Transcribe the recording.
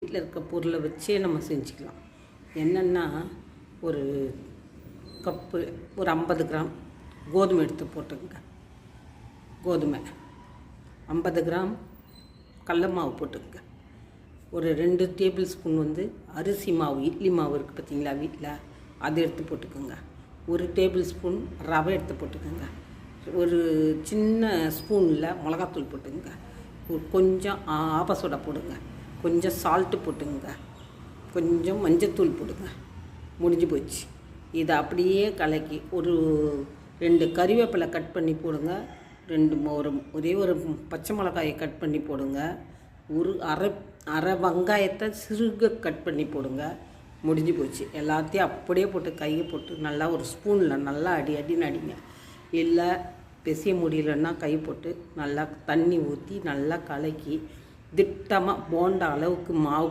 வீட்டில் இருக்க பொருளை வச்சே நம்ம செஞ்சுக்கலாம். என்னென்னா, ஒரு கப்பு ஒரு 50 கிராம் கோதுமை எடுத்து போட்டுக்கங்க. கோதுமை 50 கிராம் கடல மாவு போட்டுக்கங்க. ஒரு 2 டேபிள் ஸ்பூன் அரிசி மாவு, இட்லி மாவு இருக்குது பார்த்தீங்களா வீட்டில், அதை எடுத்து போட்டுக்கோங்க. 1 டேபிள் ஸ்பூன் ரவை எடுத்து போட்டுக்கோங்க. ஒரு சின்ன ஸ்பூனில் மிளகாத்தூள் போட்டுக்கோங்க. கொஞ்சம் ஆப்ப சோடா போடுங்க. கொஞ்சம் சால்ட்டு போட்டுங்க. கொஞ்சம் மஞ்சத்தூள் போடுங்க. முடிஞ்சு போச்சு. இதை அப்படியே கலக்கி ஒரு 2 கறிவேப்பிலை கட் பண்ணி போடுங்க. ஒரே ஒரு பச்சை மிளகாயை கட் பண்ணி போடுங்க. ஒரு அரை வெங்காயத்தை சிறுக கட் பண்ணி போடுங்க. முடிஞ்சு போச்சு. எல்லாத்தையும் அப்படியே போட்டு கையை போட்டு நல்லா ஒரு ஸ்பூனில் நல்லா அடின்னு அடிங்க. இல்லை பிசைய முடியலன்னா கை போட்டு நல்லா தண்ணி ஊற்றி நல்லா கலக்கி திட்டமாக போண்டா அளவுக்கு மாவு